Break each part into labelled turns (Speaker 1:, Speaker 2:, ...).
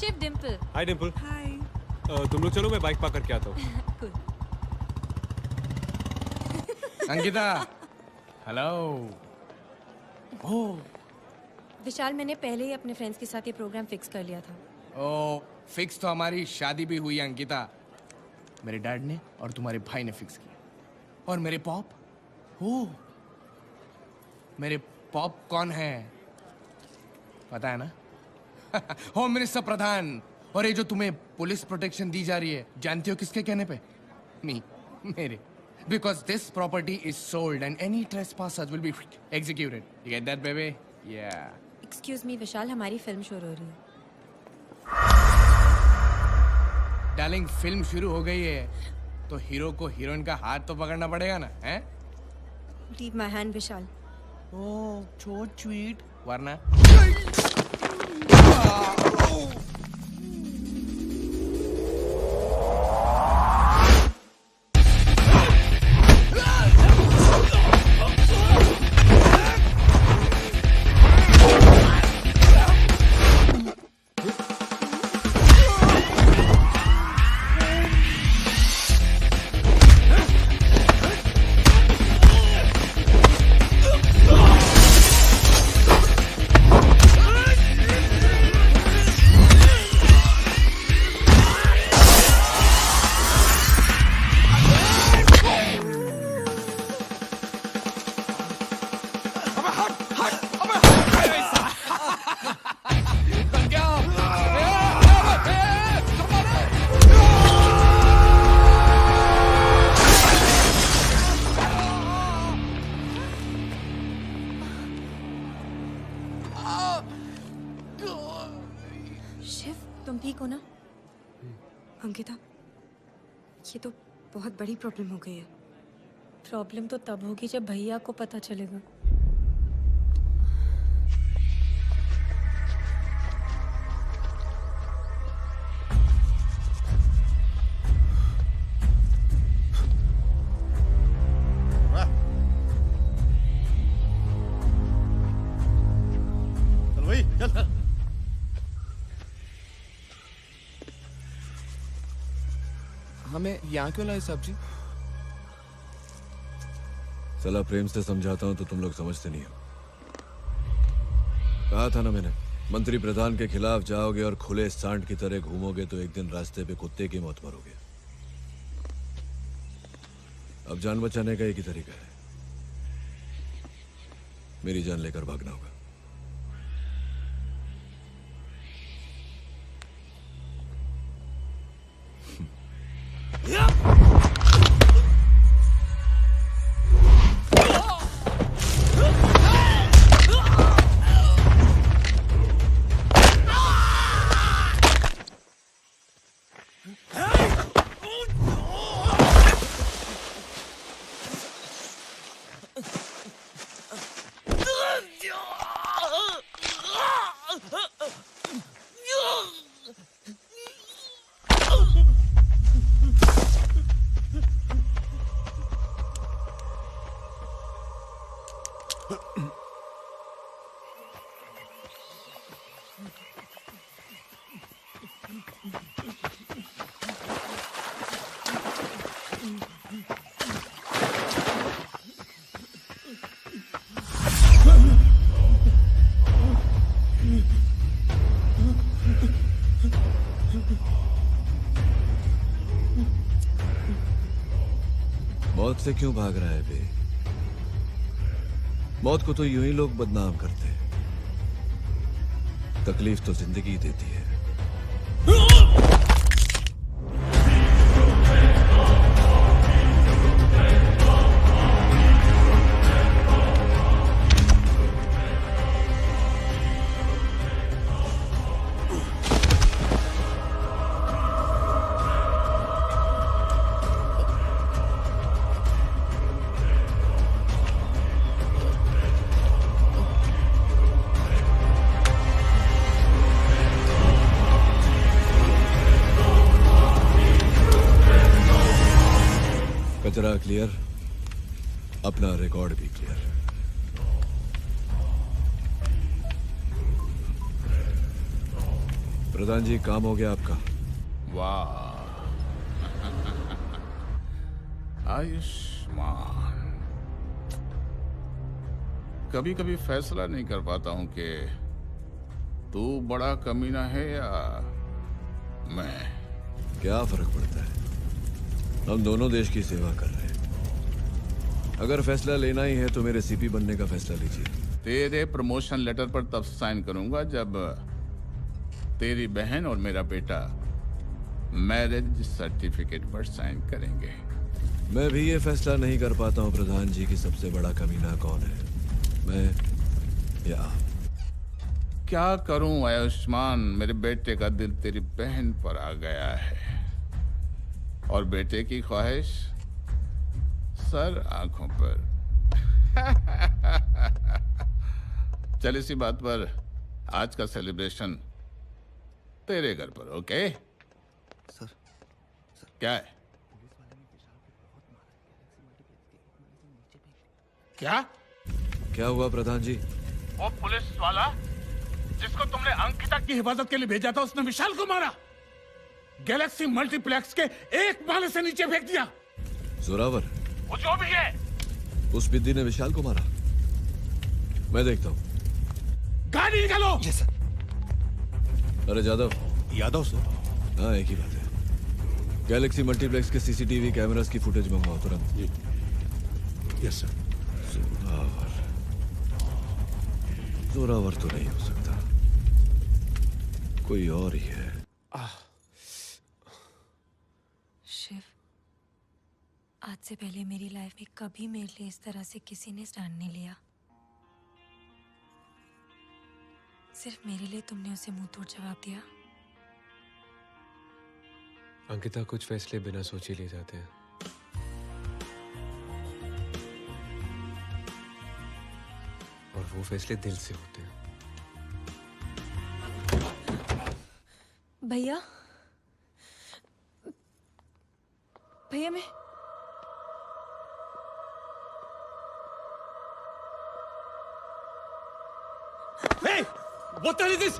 Speaker 1: शिव डिम्पल।
Speaker 2: हाय डिम्पल।
Speaker 3: हाय।
Speaker 2: तुम लोग चलो, मैं बाइक पार्क करके आता हूँ।
Speaker 1: Cool.
Speaker 4: अंकिता, हेलो। ओह,
Speaker 1: विशाल, मैंने पहले ही अपने फ्रेंड्स के साथ ये प्रोग्राम फिक्स कर लिया था।
Speaker 4: ओह, फिक्स तो हमारी शादी भी हुई है अंकिता। मेरे डैड ने और तुम्हारे भाई ने फिक्स किया। और मेरे पॉप, ओह, मेरे पॉप कौन है पता है ना? होम मिनिस्टर प्रधान। और ये जो तुम्हें पुलिस प्रोटेक्शन दी जा रही है, जानते हो किसके कहने पे? मेरे। Because this property is sold and any trespassers will be executed. You get that, baby? Yeah.
Speaker 1: Excuse me Vishal, हमारी फिल्म शुरू हो रही है।
Speaker 4: डार्लिंग, फिल्म शुरू हो गई है तो हीरो को हीरोइन का हाथ तो पकड़ना पड़ेगा ना, हैं?
Speaker 1: Leave my hand Vishal.
Speaker 4: Oh, so sweet. वरना
Speaker 1: शिव, तुम ठीक हो ना?
Speaker 3: अंकिता, ये तो बहुत बड़ी प्रॉब्लम हो गई है।
Speaker 1: प्रॉब्लम तो तब होगी जब भैया को पता चलेगा।
Speaker 5: चल भाई चल।
Speaker 4: हमें यहाँ क्यों लाए साहब जी?
Speaker 6: चला प्रेम से समझाता हूं तो तुम लोग समझते नहीं हो। कहा था ना मैंने, मंत्री प्रधान के खिलाफ जाओगे और खुले सांड की तरह घूमोगे तो एक दिन रास्ते पे कुत्ते की मौत मरोगे। अब जान बचाने का एक ही तरीका है, मेरी जान लेकर भागना होगा। मौत से क्यों भाग रहा है बे? मौत को तो यूं ही लोग बदनाम करते हैं, तकलीफ तो जिंदगी देती है। कचरा क्लियर, अपना रिकॉर्ड भी क्लियर। प्रधान जी, काम हो गया आपका।
Speaker 5: वाह आयुष्मान, कभी कभी फैसला नहीं कर पाता हूं कि तू बड़ा कमीना है या मैं।
Speaker 6: क्या फर्क पड़ता है, हम दोनों देश की सेवा कर रहे हैं। अगर फैसला लेना ही है तो मेरे सीपी बनने का फैसला लीजिए।
Speaker 5: तेरे प्रमोशन लेटर पर तब साइन करूंगा जब तेरी बहन और मेरा बेटा मैरिज सर्टिफिकेट पर साइन करेंगे।
Speaker 6: मैं भी ये फैसला नहीं कर पाता हूँ प्रधान जी की सबसे बड़ा कमीना कौन है, मैं या आप।
Speaker 5: क्या करूं आयुष्मान, मेरे बेटे का दिल तेरी बहन पर आ गया है और बेटे की ख्वाहिश सर आंखों पर। चल इसी बात पर आज का सेलिब्रेशन तेरे घर पर, ओके?
Speaker 7: सर
Speaker 5: क्या है? क्या
Speaker 6: क्या हुआ प्रधान जी?
Speaker 5: वो पुलिस वाला जिसको तुमने अंकिता की हिफाजत के लिए भेजा था, उसने विशाल को मारा। गैलेक्सी मल्टीप्लेक्स के एक माले से नीचे फेंक दिया।
Speaker 6: जोरावर,
Speaker 5: वो जो भी है,
Speaker 6: उस बिद्दी ने विशाल को मारा। मैं देखता हूँ।
Speaker 5: गाड़ी निकालो।
Speaker 7: Yes sir.
Speaker 6: अरे जादव।
Speaker 7: यादव सर।
Speaker 6: हाँ, एक ही बात है। गैलेक्सी मल्टीप्लेक्स के सीसीटीवी कैमरास की फुटेज मंगवाओ तुरंत।
Speaker 7: Yes sir.
Speaker 6: जोरावर तो नहीं हो सकता, कोई और ही है।
Speaker 1: शिव, आज से पहले मेरी लाइफ में कभी मेरे लिए इस तरह से किसी ने स्टैंड नहीं लिया। सिर्फ मेरे लिए तुमने उसे मुंह तोड़ जवाब दिया।
Speaker 2: अंकिता, कुछ फैसले बिना सोचे लिए जाते हैं। और वो फैसले दिल से होते हैं।
Speaker 1: भैया, भैया मैं
Speaker 2: Hey! What the hell is this?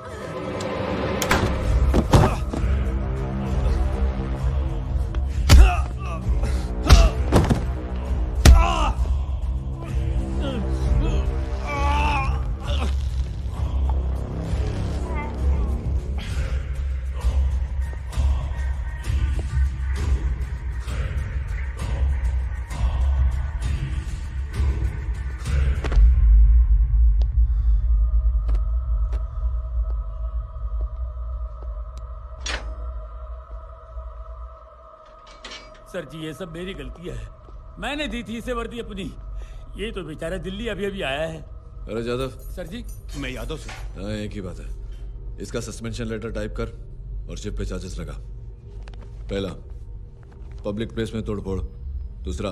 Speaker 8: Sir जी, ये सब मेरी गलती है। मैंने दी थी इसे वर्दी अपनी। ये तो बेचारा दिल्ली अभी अभी आया है।
Speaker 6: अरे जादव।
Speaker 8: सर जी।
Speaker 7: मैं यादव सर।
Speaker 6: हाँ, एक ही बात है। इसका सस्पेंशन लेटर टाइप कर और शिप पे चार्जेस लगा। पहला, पब्लिक प्लेस में तोड़फोड़। दूसरा,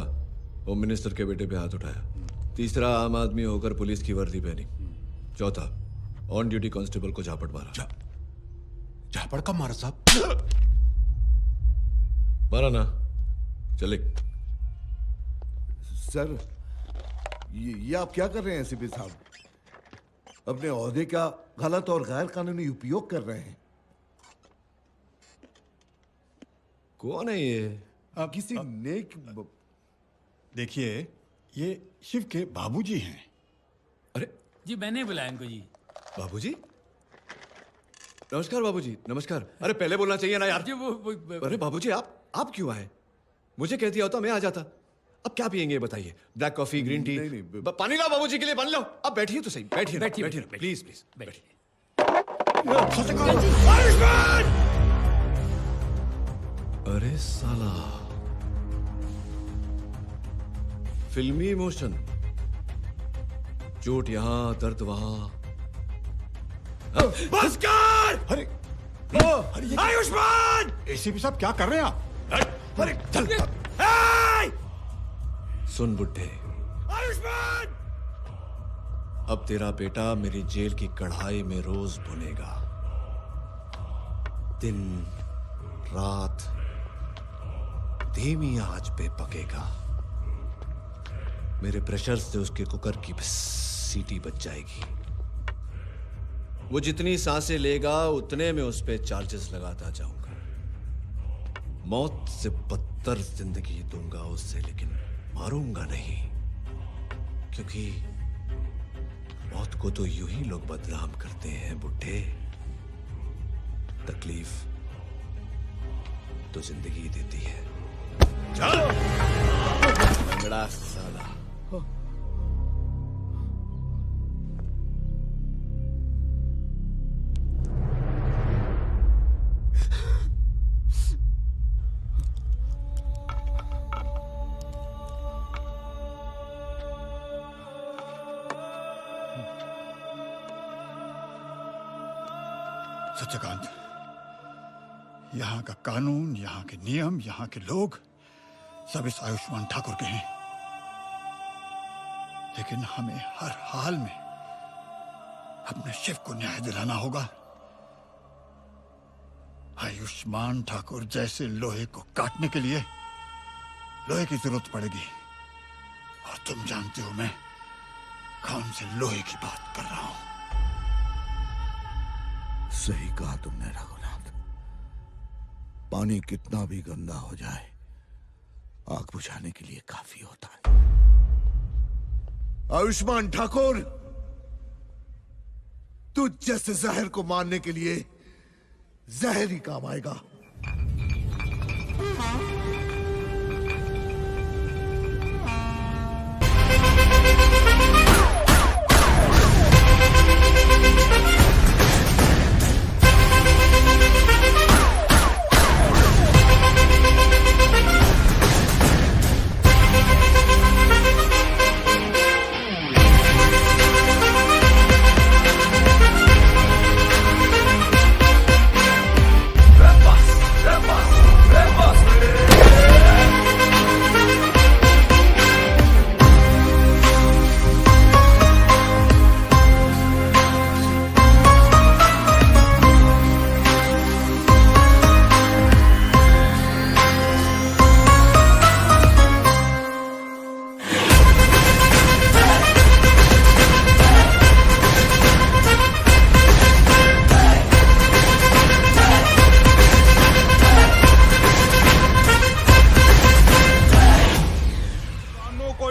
Speaker 6: होम मिनिस्टर के बेटे पे हाथ उठाया। तीसरा, आम आदमी होकर पुलिस की वर्दी पहनी। चौथा, ऑन ड्यूटी कांस्टेबल को झापड़ मारा।
Speaker 7: झापड़ का मारा साहब?
Speaker 6: मारा ना, चले।
Speaker 9: सर, ये आप क्या कर रहे हैं सीपी साहब? अपने ओहदे का गलत और गैर कानूनी उपयोग कर रहे हैं।
Speaker 6: कौन है ये?
Speaker 9: किसी नेक
Speaker 7: देखिए, ये शिव के बाबूजी हैं।
Speaker 6: अरे
Speaker 8: जी, मैंने बुलाया इनको जी।
Speaker 6: बाबूजी? नमस्कार बाबूजी, नमस्कार। अरे पहले बोलना चाहिए ना यार।
Speaker 8: जी वो
Speaker 6: अरे बाबूजी, आप क्यों आए? मुझे कह दिया होता मैं आ जाता। अब क्या पियेंगे बताइए? Black coffee, green tea?
Speaker 9: नहीं।
Speaker 6: पानी लाओ बाबूजी के लिए, पानी लाओ। अब बैठिए तो सही, बैठिए
Speaker 8: बैठिए,
Speaker 6: प्लीज प्लीज।
Speaker 8: बैठिए।
Speaker 6: अरे साला, फिल्मी इमोशन, चोट यहां, दर्द वहां। बस कर!
Speaker 7: अरे
Speaker 6: आयुष्मान!
Speaker 7: एसीपी साहब, क्या कर रहे हैं आप?
Speaker 6: अरे चल। सुन बुड्ढे, आयुष्मान! अब तेरा बेटा मेरी जेल की कढ़ाई में रोज भुनेगा। दिन रात धीमी आंच पे पकेगा। मेरे प्रेशर से उसके कुकर की सीटी बच जाएगी। वो जितनी सांसें लेगा उतने में उस पे चार्जेस लगाता जाऊंगा। मौत से बदतर जिंदगी दूंगा उससे, लेकिन मारूंगा नहीं, क्योंकि मौत को तो यूं ही लोग बदनाम करते हैं बुड्ढे। तकलीफ तो जिंदगी देती है। चल लंगड़ा साला।
Speaker 7: सत्यकांत, यहाँ का कानून, यहाँ के नियम, यहाँ के लोग सब इस आयुष्मान ठाकुर के हैं, लेकिन हमें हर हाल में अपने शिव को न्याय दिलाना होगा। आयुष्मान ठाकुर जैसे लोहे को काटने के लिए लोहे की जरूरत पड़ेगी, और तुम जानते हो मैं कौन से लोहे की बात कर रहा हूं।
Speaker 9: सही कहा तुमने रघुनाथ। पानी कितना भी गंदा हो जाए आग बुझाने के लिए काफी होता है। आयुष्मान ठाकुर, तू जैसे जहर को मारने के लिए जहर ही काम आएगा।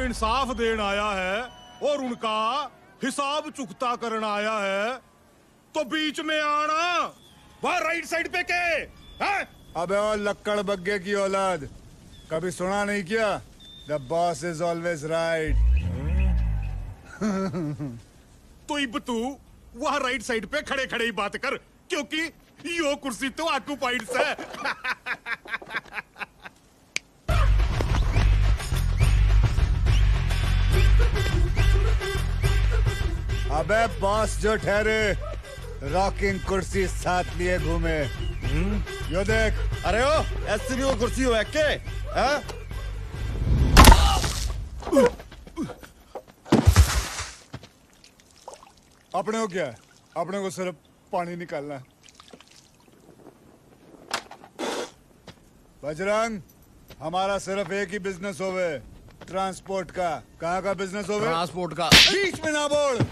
Speaker 10: इंसाफ देन आया है और उनका हिसाब चुकता करना आया है, तो बीच में आना वह राइट साइड पे के है?
Speaker 11: अबे और लक्कड़ बग्गे की औलाद, कभी सुना नहीं क्या? The boss is always right.
Speaker 10: तो इब तू वह राइट साइड पे खड़े खड़े ही बात कर, क्योंकि यो कुर्सी तो ऑक्यूपाइड है।
Speaker 11: अबे बॉस जो ठहरे, रॉकिंग कुर्सी साथ लिए घूमे। यो देख।
Speaker 12: अरे ओ ऐसी भी वो कुर्सी हो के हाँ?
Speaker 11: अपने को क्या है? अपने को सिर्फ पानी निकालना है। बजरंग, हमारा सिर्फ एक ही बिजनेस होवे, ट्रांसपोर्ट का। कहाँ का बिजनेस होवे?
Speaker 12: ट्रांसपोर्ट का।
Speaker 11: बीच में ना बोल।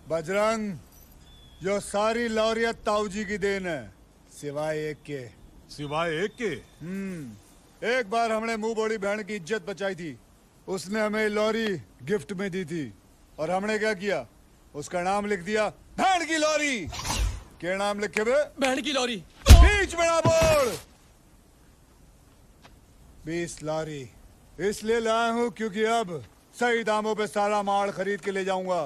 Speaker 11: बजरंग, जो सारी लौरियत ताऊजी की देन है, सिवाय एक के।
Speaker 10: सिवाय एक के?
Speaker 11: एक बार हमने मुंह बोड़ी बहन की इज्जत बचाई थी, उसने हमें लॉरी गिफ्ट में दी थी, और हमने क्या किया? उसका नाम लिख दिया बहन की लॉरी। क्या नाम लिखे बे?
Speaker 12: बहन की लॉरी।
Speaker 11: बीच में ना बोल। 20 लॉरी इसलिए लाया हूं क्योंकि अब सही दामों पे सारा माल खरीद के ले जाऊंगा,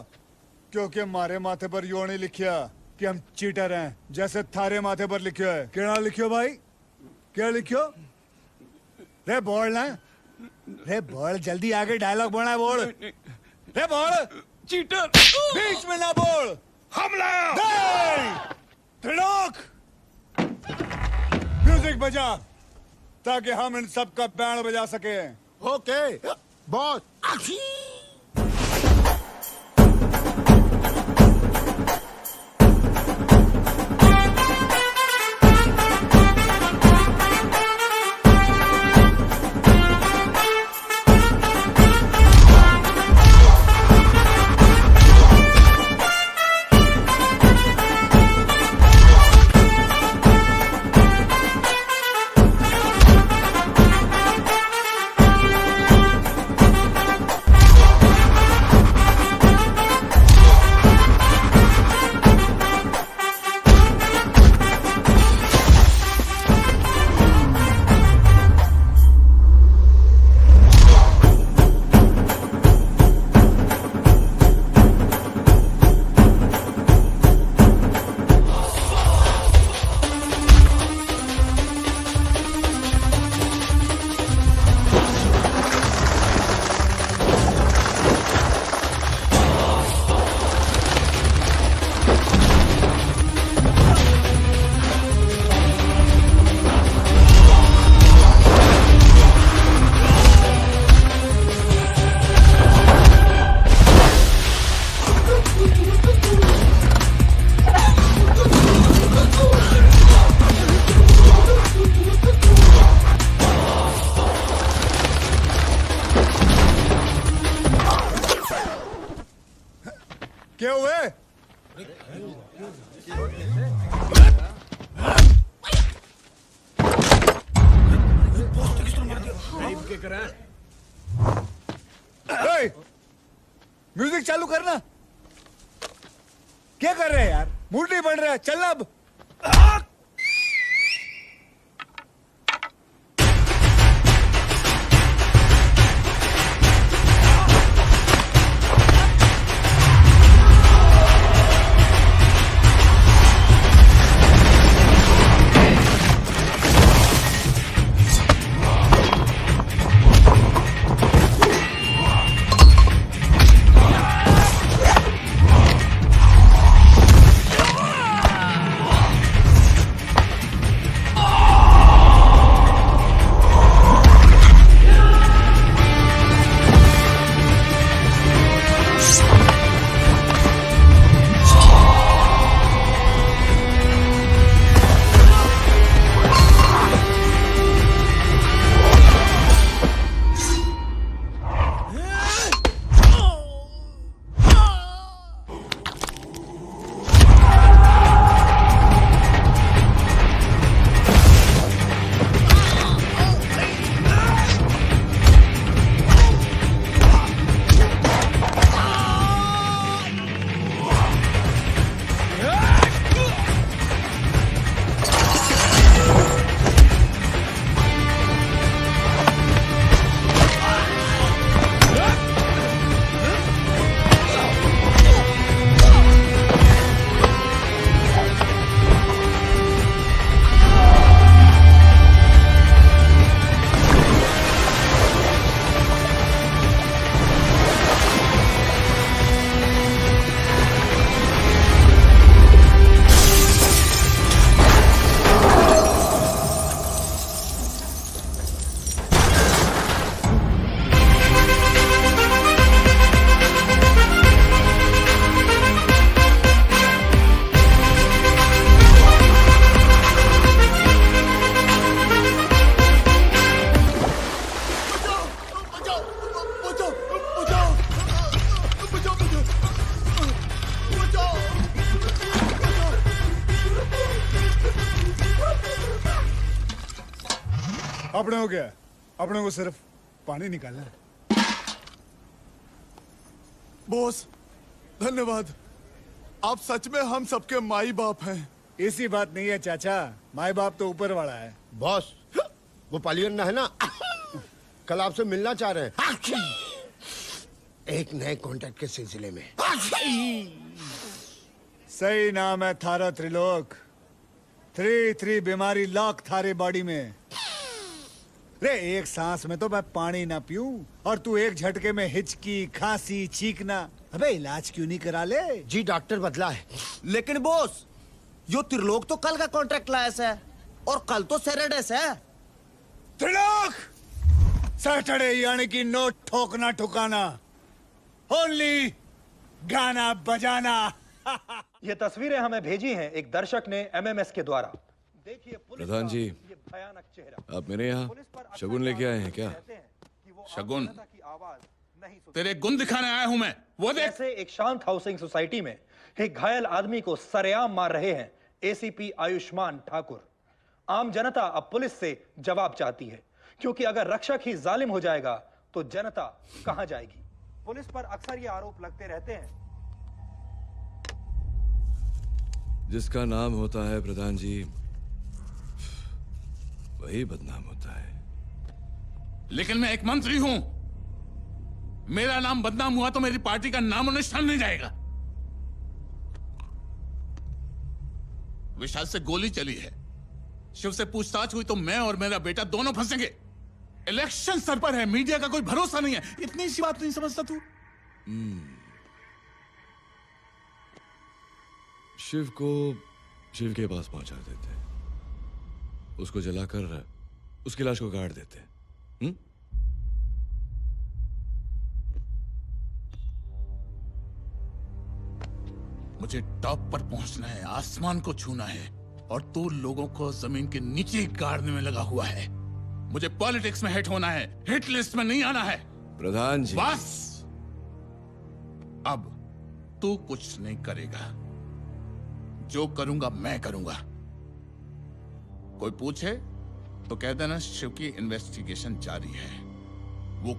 Speaker 11: क्योंकि हमारे माथे पर यो नहीं लिखिया कि हम चीटर हैं, जैसे थारे माथे पर लिखियो है। क्या लिखियो भाई? क्या लिखियो? रे बोल ना, रे बोल जल्दी, आगे डायलॉग बोलना है, बोल रे बोल।
Speaker 12: चीटर।
Speaker 11: बीच में ना बोल।
Speaker 10: हमला।
Speaker 11: त्रिलोक, म्यूजिक बजा ताकि हम इन सब का बैंड बजा सके।
Speaker 10: Okay boss.
Speaker 11: म्यूजिक चालू करना। क्या कर रहे हैं यार? मूड नहीं बन रहा है, चलना अब। अपने हो गया, अपने को सिर्फ पानी निकालना है।
Speaker 13: बॉस धन्यवाद, आप सच में हम सबके माई बाप हैं।
Speaker 11: ऐसी बात नहीं है चाचा, माई बाप तो ऊपर वाला है।
Speaker 14: बॉस वो पालियन है ना, कल आपसे मिलना चाह रहे हैं एक नए कॉन्ट्रैक्ट के सिलसिले में।
Speaker 11: सही नाम है थारा त्रिलोक। 3 बीमारी लॉक थारे बॉडी में। रे एक सांस में तो मैं पानी ना पीऊं और तू एक झटके में हिचकी, खांसी, चीखना। अबे इलाज क्यों नहीं करा ले?
Speaker 14: जी डॉक्टर बदला है।
Speaker 12: लेकिन बॉस यो त्रिलोक तो कल का कॉन्ट्रैक्ट लाया है और कल तो सैटरडे है।
Speaker 11: त्रिलोक सैटरडे यानी कि नो ठोकना ठुकाना, ओनली गाना बजाना।
Speaker 15: ये तस्वीरें हमें भेजी हैं एक दर्शक ने एमएमएस के द्वारा। देखिए
Speaker 6: प्रधान जी,
Speaker 15: भयानक चेहरा।
Speaker 6: आप मेरे यहाँ शगुन लेके आए हैं क्या?
Speaker 8: शगुन? तेरे गुण दिखाने आया हूं मैं, वो देख।
Speaker 15: ऐसे एक शांत हाउसिंग सोसाइटी में एक घायल आदमी को सरेआम मार रहे हैं एसीपी आयुष्मान ठाकुर। आम जनता अब पुलिस से जवाब चाहती है, क्योंकि अगर रक्षक ही जालिम हो जाएगा तो जनता कहां जाएगी? पुलिस पर अक्सर ये आरोप लगते रहते हैं।
Speaker 6: जिसका नाम होता है प्रधान जी, वही बदनाम होता है।
Speaker 8: लेकिन मैं एक मंत्री हूं, मेरा नाम बदनाम हुआ तो मेरी पार्टी का नाम और निशान नहीं जाएगा। विशाल से गोली चली है, शिव से पूछताछ हुई तो मैं और मेरा बेटा दोनों फंसेंगे। इलेक्शन सर पर है, मीडिया का कोई भरोसा नहीं है। इतनी सी बात नहीं समझता तू?
Speaker 6: शिव को शिव के पास पहुंचा देते, उसको जलाकर उसकी लाश को गाड़ देते।
Speaker 8: मुझे टॉप पर पहुंचना है, आसमान को छूना है, और तू लोगों को जमीन के नीचे गाड़ने में लगा हुआ है। मुझे पॉलिटिक्स में हिट होना है, हिट लिस्ट में नहीं आना है।
Speaker 6: प्रधान जी
Speaker 8: बस, अब तू कुछ नहीं करेगा। जो करूंगा मैं करूंगा। कोई पूछे तो कह देना शिव की इन्वेस्टिगेशन जारी है। वो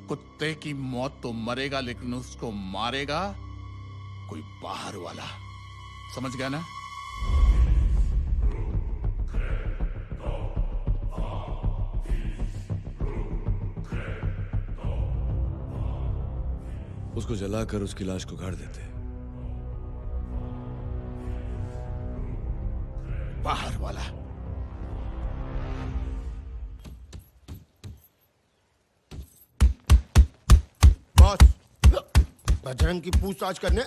Speaker 8: कुत्ते की मौत तो मरेगा, लेकिन उसको मारेगा कोई बाहर वाला। समझ गया ना?
Speaker 6: उसको जलाकर उसकी लाश को गाड़ देते।
Speaker 8: बाहर वाला।
Speaker 14: बॉस, बजरंग की पूछताछ करने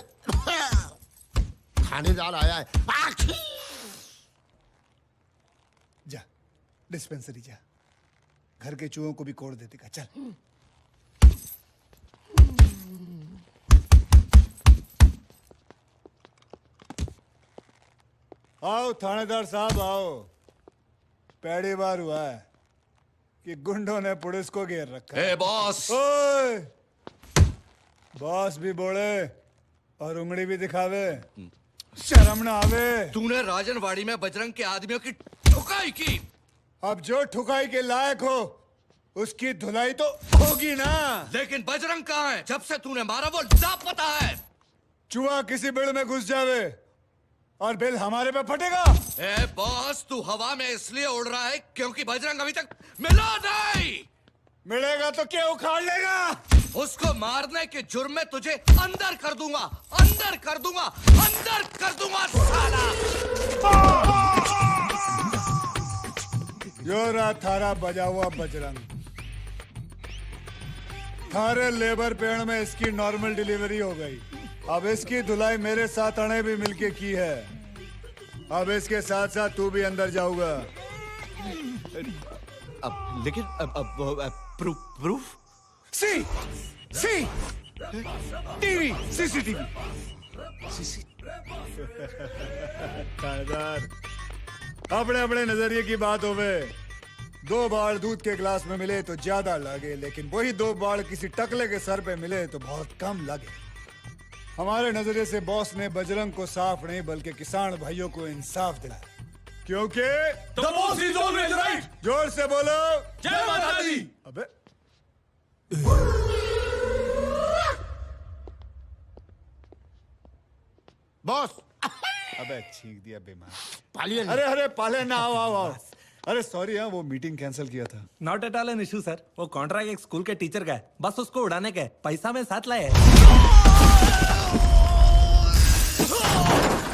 Speaker 14: थानेदार आया है।
Speaker 11: जा डिस्पेंसरी जा, घर के चूहों को भी कोड़ दे देगा। चल। आओ थानेदार साहब आओ। पहली बार हुआ है कि गुंडों ने पुलिस को घेर रखा है।
Speaker 6: बॉस।
Speaker 11: ओए! बॉस भी बोले और उंगली भी दिखावे, शर्म ना आवे।
Speaker 6: तूने राजनवाड़ी में बजरंग के आदमियों की ठुकाई की।
Speaker 11: अब जो ठुकाई के लायक हो उसकी धुलाई तो होगी ना।
Speaker 6: लेकिन बजरंग कहाँ है? जब से तूने मारा वो लापता है।
Speaker 11: चूहा किसी बिल में घुस जावे और बिल हमारे पे फटेगा।
Speaker 6: ए बॉस, तू हवा में इसलिए उड़ रहा है क्योंकि बजरंग अभी तक मिला नहीं।
Speaker 11: मिलेगा तो क्या उखाड़ लेगा?
Speaker 6: उसको मारने के जुर्म में तुझे अंदर कर दूंगा, अंदर कर दूंगा, अंदर कर दूंगा साला।
Speaker 11: यो रहा थारा बजा हुआ बजरंग। थारे लेबर पेड़ में इसकी नॉर्मल डिलीवरी हो गई। अब इसकी धुलाई मेरे साथ अणे भी मिलके की है। अब इसके साथ साथ तू भी अंदर जाऊंगा।
Speaker 6: अब लेकिन प्रूफ
Speaker 11: सी टीवी सीसीटीवी। थानेदार, अपने अपने नजरिए की बात होवे। 2 बाल दूध के गिलास में मिले तो ज्यादा लगे, लेकिन वही 2 बाल किसी टकले के सर पे मिले तो बहुत कम लगे। हमारे नजरिए से बॉस ने बजरंग को साफ नहीं बल्कि किसान भाइयों को इंसाफ दिलाया, क्योंकि
Speaker 10: The boss is always right.
Speaker 11: जोर से बोलो,
Speaker 10: जय माता दी।
Speaker 11: अबे
Speaker 14: बॉस।
Speaker 11: अबे छींक दिया बेमान।
Speaker 14: पालियन।
Speaker 11: अरे पाले ना, आओ। अरे सॉरी, हाँ वो मीटिंग कैंसिल किया था।
Speaker 16: Not at all an issue sir. वो कॉन्ट्रैक्ट एक स्कूल के टीचर का है, बस उसको उड़ाने का है। पैसा में साथ लाए।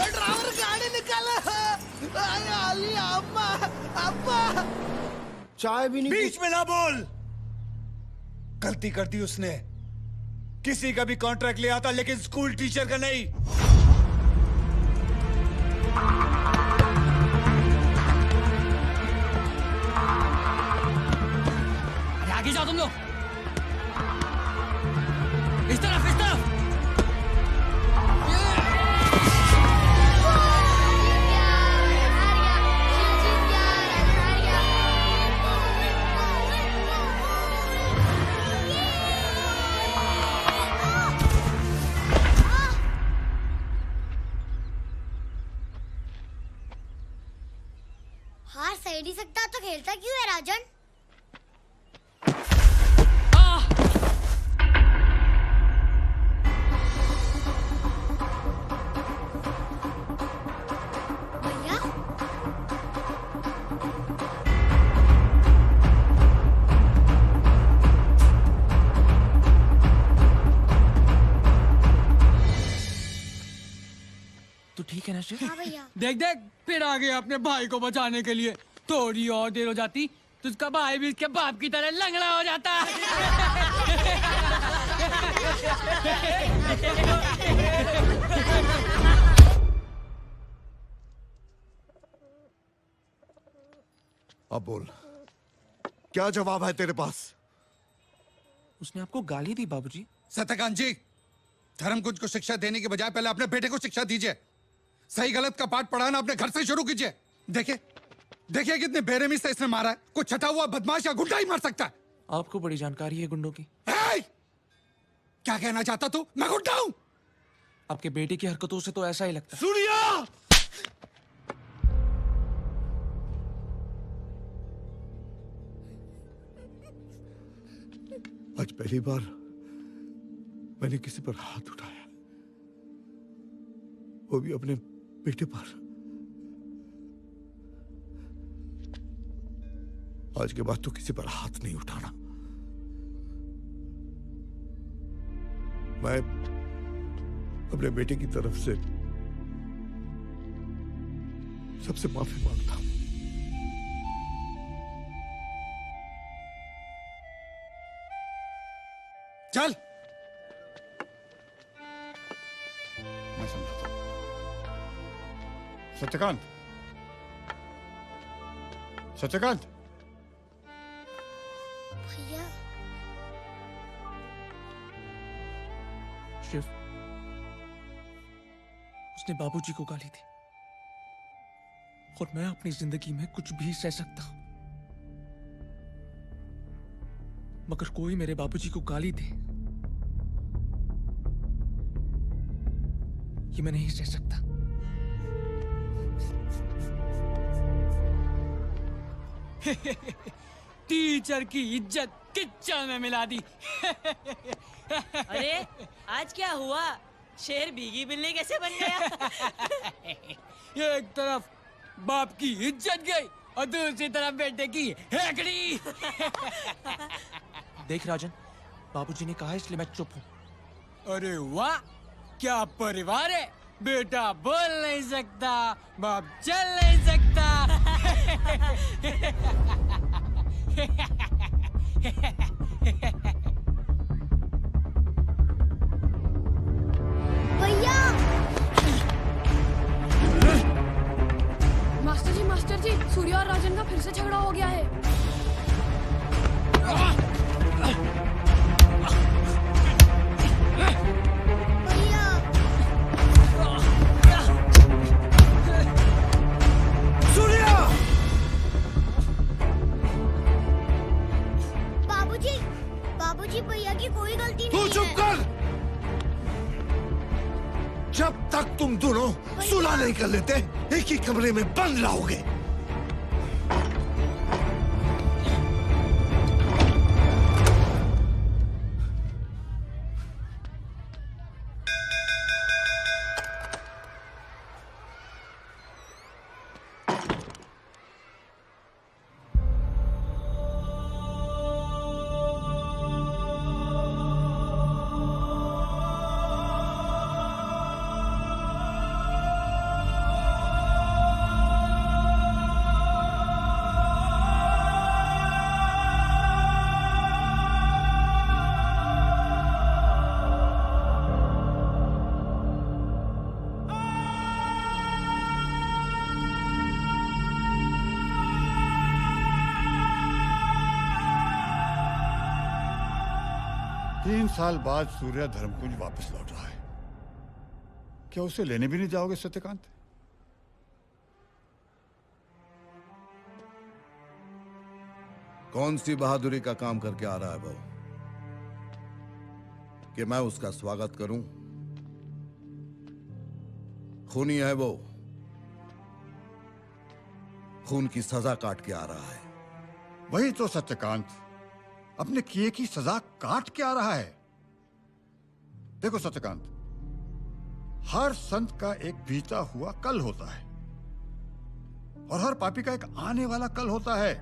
Speaker 12: ड्राइवर गाड़ी निकाला। अली अम्मा, अब्बा।
Speaker 14: चाय भी नहीं।
Speaker 11: बीच में ना बोल। गलती कर दी उसने। किसी का भी कॉन्ट्रैक्ट ले आता, लेकिन स्कूल टीचर का नहीं।
Speaker 17: आगे जाओ तुम लोग। इस तरफ, इस तरफ।
Speaker 18: हार सही नहीं सकता तो खेलता क्यों है राजन?
Speaker 17: तू ठीक है ना शिव?
Speaker 18: हाँ भैया।
Speaker 17: देख देख, फिर आ गया अपने भाई को बचाने के लिए। थोड़ी और देर हो जाती तो उसका भाई भी उसके बाप की तरह लंगड़ा हो जाता।
Speaker 9: अब बोल, क्या जवाब है तेरे पास?
Speaker 16: उसने आपको गाली दी बाबूजी।
Speaker 19: सत्यकांत जी, धर्मकुंज को शिक्षा देने के बजाय पहले अपने बेटे को शिक्षा दीजिए। सही गलत का पाठ पढ़ाना अपने घर से शुरू कीजिए। देखिए देखिए कितने बेरहमी से इसने मारा है। कोई छटा हुआ बदमाश या गुंडा ही मार सकता है।
Speaker 16: आपको बड़ी जानकारी है गुंडों की।
Speaker 19: क्या कहना चाहता तू? मैं गुंडा हूं?
Speaker 16: आपके बेटे की हरकतों से तो ऐसा ही लगता है।
Speaker 9: सूर्या! आज पहली बार मैंने किसी पर हाथ उठाया, वो भी अपने बेटे पर। आज के बाद तो किसी पर हाथ नहीं उठाना। मैं अपने बेटे की तरफ से सबसे माफी मांगता हूं।
Speaker 19: चल।
Speaker 7: मैं समझाता हूं। सत्यकांत, सत्यकांत,
Speaker 18: भैया
Speaker 16: शिव, उसने बाबूजी को गाली दी और मैं अपनी जिंदगी में कुछ भी सह सकता हूं, मगर कोई मेरे बाबूजी को गाली दे ये मैं नहीं सह सकता।
Speaker 17: टीचर की इज्जत किच्चड़ में मिला दी।
Speaker 20: अरे आज क्या हुआ? शेर भीगी बिल्ली कैसे बन गया?
Speaker 17: एक तरफ बाप की इज्जत गई और दूसरी तरफ बेटे की हेकड़ी।
Speaker 16: देख राजन, बाबूजी ने कहा इसलिए मैं चुप हूं।
Speaker 17: अरे वाह, क्या परिवार है। बेटा बोल नहीं सकता, बाप चल नहीं सकता।
Speaker 18: भैया,
Speaker 21: मास्टर जी, सूर्या और राजन का फिर से झगड़ा हो गया है।
Speaker 18: बाबूजी, भैया की कोई गलती नहीं
Speaker 9: तू
Speaker 18: है।
Speaker 9: चुप कर। जब तक तुम दोनों सुलह नहीं कर लेते, एक ही कमरे में बंद रहोगे।
Speaker 7: तीन साल बाद सूर्या धर्मकुंज वापस लौट रहा है। क्या उसे लेने भी नहीं जाओगे सत्यकांत?
Speaker 9: कौन सी बहादुरी का काम करके आ रहा है वो कि मैं उसका स्वागत करूं? खूनी है वो, खून की सजा काट के आ रहा है।
Speaker 7: वही तो सत्यकांत, अपने किए की सजा काट के आ रहा है। देखो सत्यकांत, हर संत का एक बीता हुआ कल होता है और हर पापी का एक आने वाला कल होता है।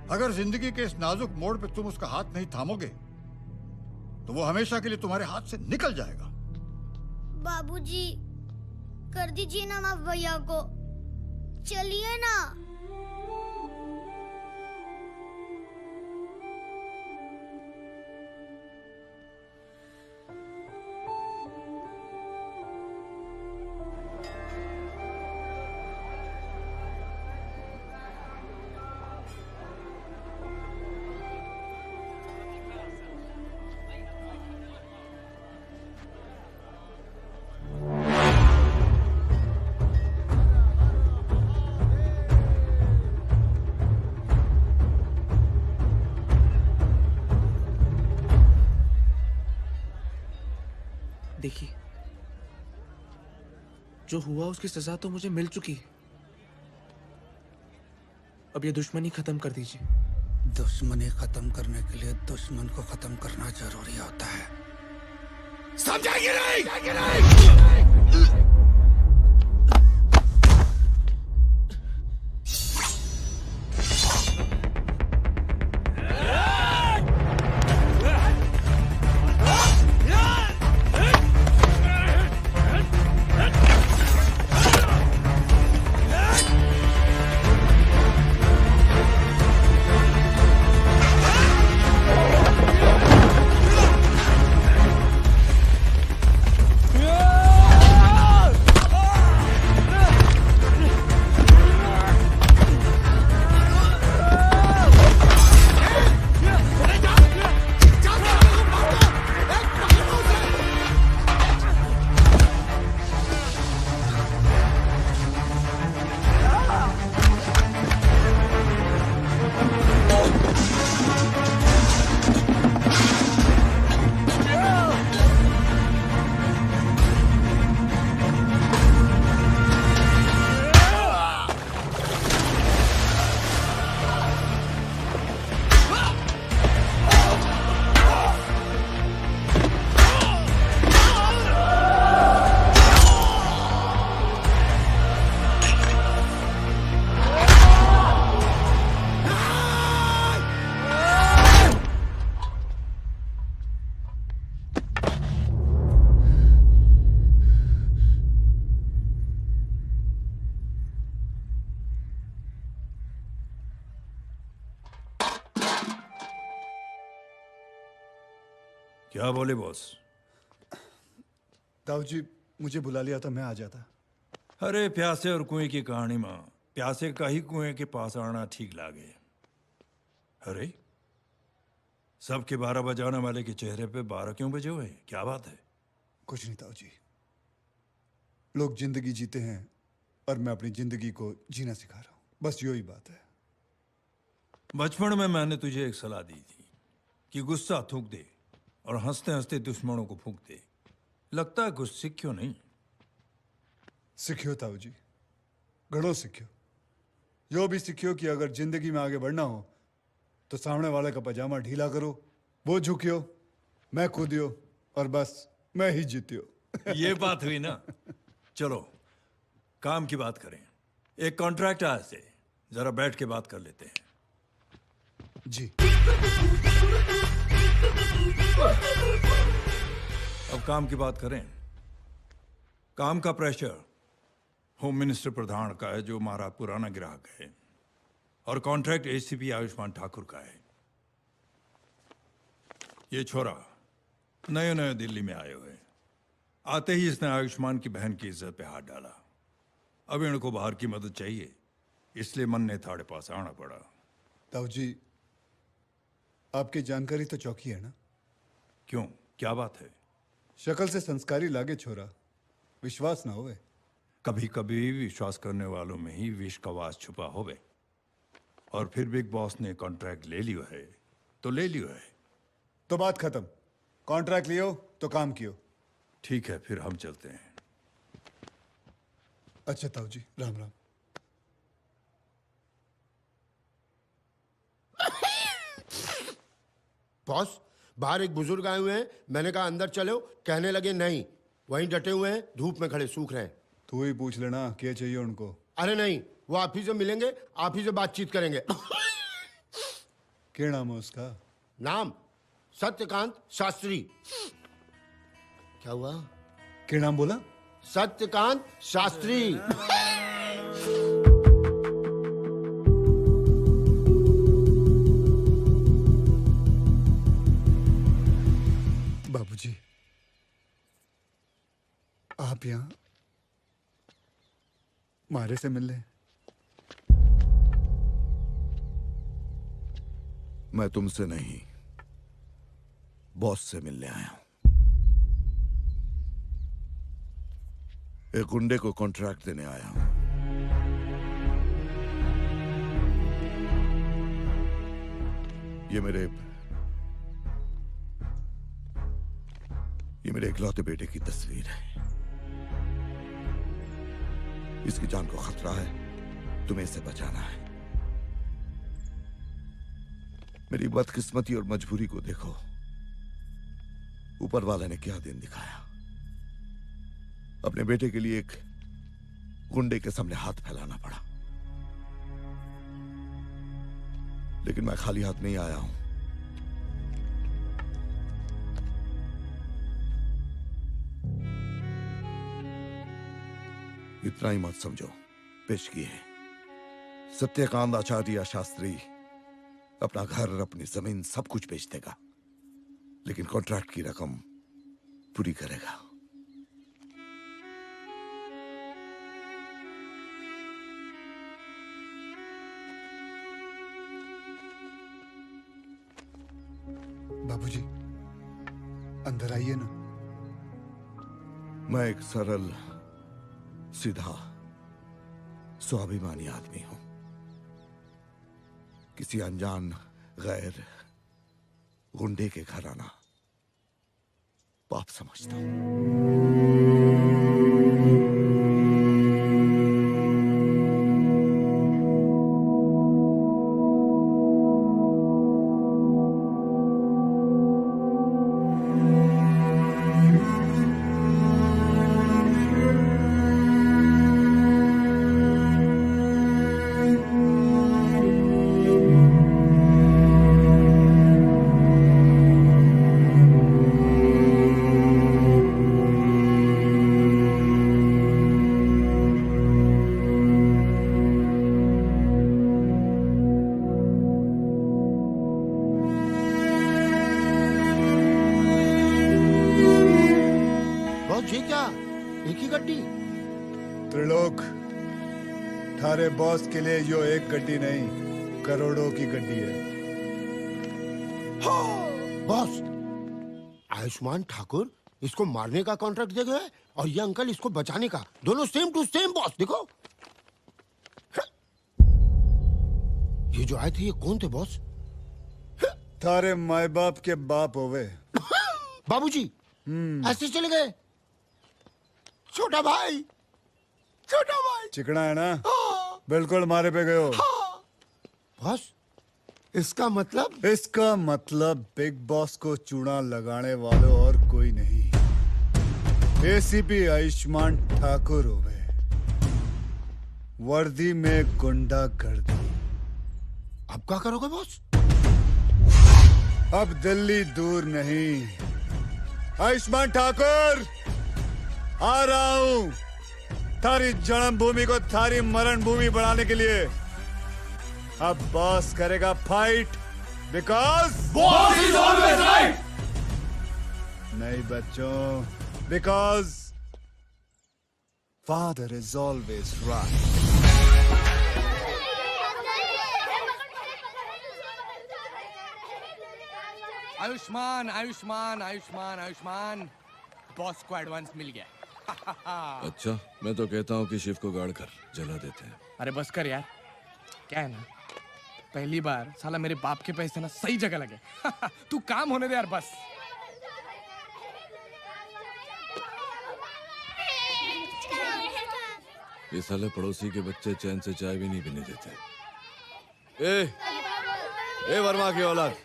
Speaker 7: अगर जिंदगी के इस नाजुक मोड़ पे तुम उसका हाथ नहीं थामोगे तो वो हमेशा के लिए तुम्हारे हाथ से निकल जाएगा।
Speaker 18: बाबूजी, कर दीजिए ना माफ भैया को, चलिए ना।
Speaker 16: जो हुआ उसकी सजा तो मुझे मिल चुकी है। अब ये दुश्मनी खत्म कर दीजिए।
Speaker 9: दुश्मनी खत्म करने के लिए दुश्मन को खत्म करना जरूरी होता है।
Speaker 10: समझाएंगे नहीं।
Speaker 3: क्या बोले बॉस?
Speaker 11: ताऊ जी मुझे बुला लिया था, मैं आ जाता।
Speaker 3: अरे प्यासे और कुएं की कहानी में प्यासे का ही कुएं के पास आना ठीक लागे। अरे सबके 12 बजाने वाले के चेहरे पे 12 क्यों बजे हुए? क्या बात है?
Speaker 11: कुछ नहीं ताऊ जी, लोग जिंदगी जीते हैं और मैं अपनी जिंदगी को जीना सिखा रहा हूं, बस यही बात है।
Speaker 3: बचपन में मैंने तुझे एक सलाह दी थी कि गुस्सा थूक दे और हंसते हंसते दुश्मनों को फूंक दे। लगता है कुछ सीखियो नहीं।
Speaker 11: सीखियो ताऊ जी, घणो सीखियो। यो भी सीखियो कि अगर जिंदगी में आगे बढ़ना हो तो सामने वाले का पजामा ढीला करो, वो झुकियो, मैं कूदियो और बस मैं ही जीतियो।
Speaker 3: ये बात हुई ना। चलो काम की बात करें। एक कॉन्ट्रैक्ट आया से जरा बैठ के बात कर लेते हैं।
Speaker 11: जी।
Speaker 3: अब काम की बात करें। काम का प्रेशर होम मिनिस्टर प्रधान का है, जो हमारा पुराना ग्राहक है, और कॉन्ट्रैक्ट एसीपी आयुष्मान ठाकुर का है। ये छोरा नए नए दिल्ली में आए हुए, आते ही इसने आयुष्मान की बहन की इज्जत पे हाथ डाला। अब इनको बाहर की मदद चाहिए, इसलिए मन ने थाड़े पास आना पड़ा।
Speaker 11: ताऊ जी आपकी जानकारी तो चौकी है ना?
Speaker 3: क्यों, क्या बात है?
Speaker 11: शक्ल से संस्कारी लागे छोरा, विश्वास ना होवे।
Speaker 3: कभी कभी विश्वास करने वालों में ही विष का वास छुपा होवे। और फिर बिग बॉस ने कॉन्ट्रैक्ट ले लियो है तो ले लियो है।
Speaker 11: तो बात खत्म। कॉन्ट्रैक्ट लियो तो काम कियो।
Speaker 3: ठीक है, फिर हम चलते हैं।
Speaker 11: अच्छा ताऊ जी, राम राम।
Speaker 14: बॉस बाहर एक बुजुर्ग आए हुए हैं, मैंने कहा अंदर चलो, कहने लगे नहीं, वहीं डटे हुए हैं, धूप में खड़े सूख रहे हैं।
Speaker 11: तू ही पूछ लेना क्या चाहिए उनको।
Speaker 14: अरे नहीं, वो आप ही से मिलेंगे, आप ही से बातचीत करेंगे।
Speaker 11: क्या नाम है उसका?
Speaker 14: नाम सत्यकांत शास्त्री। क्या हुआ?
Speaker 11: क्या नाम बोला?
Speaker 14: सत्यकांत शास्त्री।
Speaker 11: बाबूजी आप यहाँ मारे से मिल रहे?
Speaker 9: मैं तुमसे नहीं, बॉस से मिलने आया हूं। एक गुंडे को कॉन्ट्रैक्ट देने आया हूं। ये मेरे इकलौते बेटे की तस्वीर है। इसकी जान को खतरा है, तुम्हें इसे बचाना है। मेरी बदकिस्मती और मजबूरी को देखो, ऊपर वाले ने क्या दिन दिखाया। अपने बेटे के लिए एक गुंडे के सामने हाथ फैलाना पड़ा, लेकिन मैं खाली हाथ नहीं आया हूं। इतना ही मत समझो, पेश किए सत्यकांत आचार्य शास्त्री अपना घर, अपनी जमीन, सब कुछ बेच देगा, लेकिन कॉन्ट्रैक्ट की रकम पूरी करेगा।
Speaker 11: बाबूजी, अंदर आइए ना।
Speaker 9: मैं एक सरल, सीधा, स्वाभिमानी आदमी हूं। किसी अनजान, गैर, गुंडे के घर आना पाप समझता हूं। त्रिलोक, थारे बॉस के लिए यो एक गड्डी नहीं, करोड़ों की गड्डी है।
Speaker 14: बॉस, आयुष्मान ठाकुर इसको मारने का कॉन्ट्रैक्ट दे गए और ये अंकल इसको बचाने का, दोनों सेम टू सेम। बॉस देखो, ये जो आए थे ये कौन थे बॉस?
Speaker 11: थारे माए बाप के बाप होवे।
Speaker 14: बाबूजी ऐसे चले गए? छोटा भाई, छोटा भाई
Speaker 11: चिकना है ना? बिल्कुल मारे पे गए हो।
Speaker 14: बॉस, इसका मतलब?
Speaker 11: इसका मतलब बिग बॉस को चूड़ा लगाने वालों और कोई नहीं, एसीपी आयुष्मान ठाकुर होवे। वर्दी में गुंडागर्दी।
Speaker 14: अब क्या करोगे बॉस?
Speaker 11: अब दिल्ली दूर नहीं। आयुष्मान ठाकुर, आ रहा हूं थारी जन्म भूमि को थारी मरण भूमि बनाने के लिए। अब बॉस करेगा fight, because
Speaker 10: boss is always right.
Speaker 11: नहीं बच्चों, because father is always right.
Speaker 16: Ayushman Ayushman Ayushman Ayushman, boss को एडवांस मिल गया।
Speaker 6: अच्छा, मैं तो कहता हूँ कि शिव को गाड़ कर जला देते हैं।
Speaker 16: अरे बस कर यार, क्या है ना, पहली बार साला मेरे बाप के पैसे ना सही जगह लगे। तू काम होने दे यार बस।
Speaker 6: ये साले पड़ोसी के बच्चे चैन से चाय भी नहीं पीने देते। ए वर्मा की औलाद,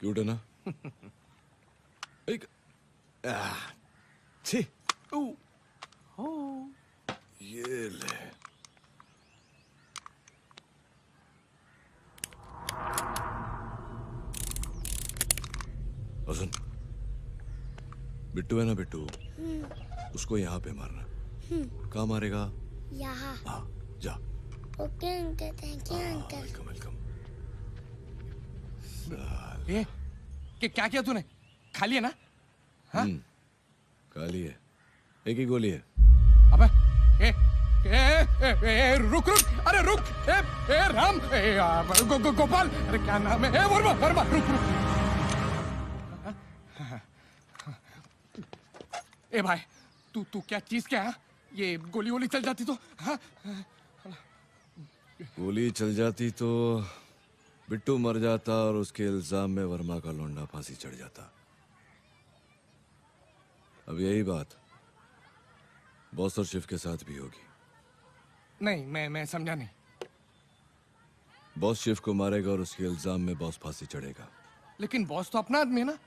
Speaker 6: क्यूट है ना? एक छी, ये ले। और सुन, बिट्टू है ना बिट्टू, उसको यहाँ पे मारना। कहाँ मारेगा?
Speaker 18: यहाँ।
Speaker 6: हाँ, जा।
Speaker 18: Okay uncle, thank you uncle.
Speaker 6: Welcome welcome.
Speaker 16: ये क्या किया तूने? खाली है ना? हाँ?
Speaker 6: खाली है, एक ही गोली है।
Speaker 16: अबे रुक रुक, अरे रुक, राम, गोपाल, अरे क्या नाम है? वर्मा वर्मा, रुक रुक। ए भाई, तू क्या चीज क्या है? ये गोली वोली चल जाती तो? हाँ?
Speaker 6: गोली चल जाती तो बिट्टू मर जाता और उसके इल्जाम में वर्मा का लौंडा फांसी चढ़ जाता। अब यही बात बॉस और शिव के साथ भी होगी।
Speaker 16: नहीं, मैं समझा नहीं।
Speaker 6: बॉस शिव को मारेगा और उसके इल्जाम में बॉस फांसी चढ़ेगा।
Speaker 16: लेकिन बॉस तो अपना आदमी है ना।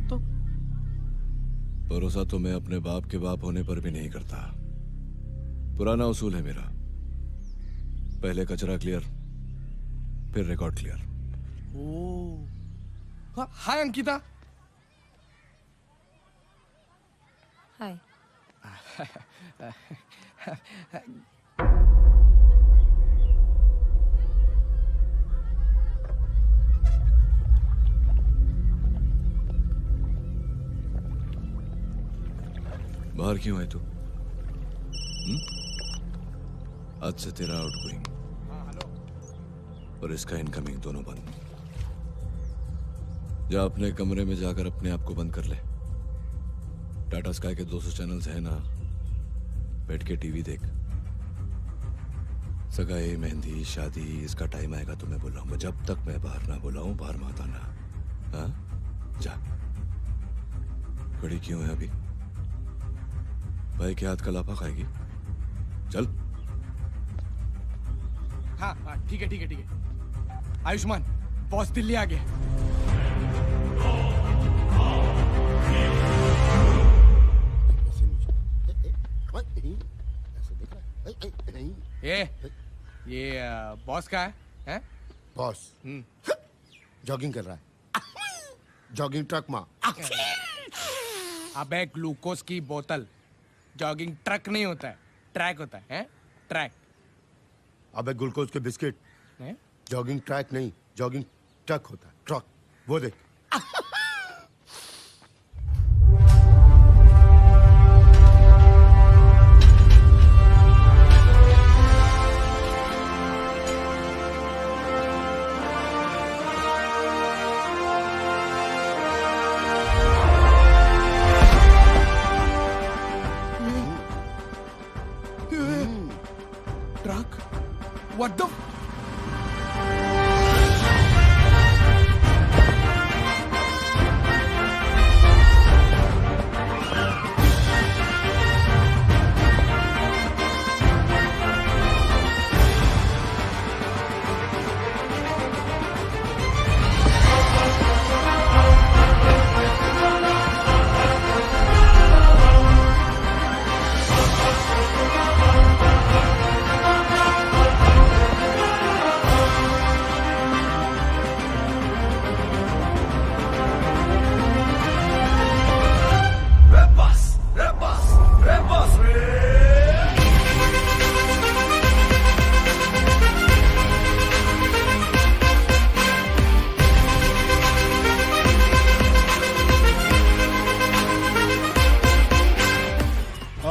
Speaker 16: तो
Speaker 6: भरोसा तो मैं अपने बाप के बाप होने पर भी नहीं करता। पुराना उसूल है मेरा, पहले कचरा क्लियर फिर रिकॉर्ड क्लियर।
Speaker 16: हाय अंकिता।
Speaker 1: हाय।
Speaker 6: बाहर क्यों है तू? आज से तेरा आउटगोइंग और इसका इनकमिंग दोनों बंद। जा अपने कमरे में जाकर अपने आप को बंद कर ले। टाटा स्काई के 200 चैनल्स हैं ना, बैठ के टीवी देख। सगाई, मेहंदी, शादी, इसका टाइम आएगा तो मैं बुलाऊंगा। जब तक मैं बाहर ना बुलाऊं बाहर मत आना। हाँ, जा। खड़ी क्यों है अभी? भाई के हाथ का लाफा खाएगी? चल।
Speaker 16: हाँ, ठीक है ठीक है ठीक है। आयुष्मान, बॉस दिल्ली आ गया। ये बॉस का है?
Speaker 14: बॉस जॉगिंग कर रहा है। जॉगिंग ट्रक में।
Speaker 16: अबे ग्लूकोज की बोतल। जॉगिंग ट्रक नहीं होता है, ट्रैक होता है। ट्रैक।
Speaker 14: अबे ग्लूकोज के बिस्किट। जॉगिंग ट्रैक नहीं, जॉगिंग ट्रक होता है। ट्रक, वो देख।
Speaker 16: ट्रक? What the?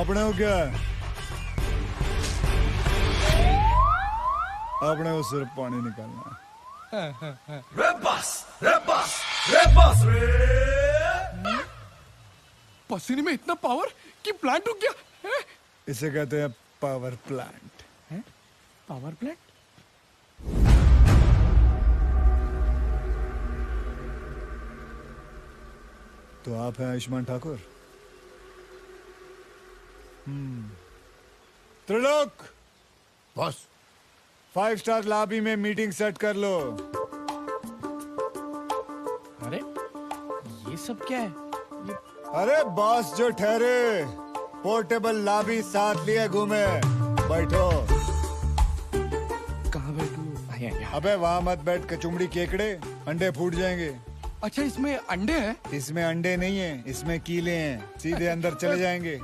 Speaker 11: अपने को क्या है? अपने को सिर्फ पानी निकालना है।
Speaker 16: पसीने में इतना पावर कि प्लांट रुक गया है?
Speaker 11: इसे कहते हैं पावर प्लांट।
Speaker 16: Power plant?
Speaker 11: तो आप हैं Ayushman Thakur? Trilok,
Speaker 14: boss
Speaker 11: 5 star lobby में मीटिंग सेट कर लो।
Speaker 16: अरे ये सब क्या है?
Speaker 11: अरे बॉस जो ठहरे, पोर्टेबल लॉबी साथ लिए घूमे। बैठो।
Speaker 16: कहाँ बैठूं?
Speaker 11: अबे वहाँ मत बैठ, कचुमड़ी केकड़े, अंडे फूट जाएंगे।
Speaker 16: अच्छा, इसमें अंडे हैं?
Speaker 11: इसमें अंडे नहीं है, इसमें कीले हैं, सीधे अंदर चले जाएंगे।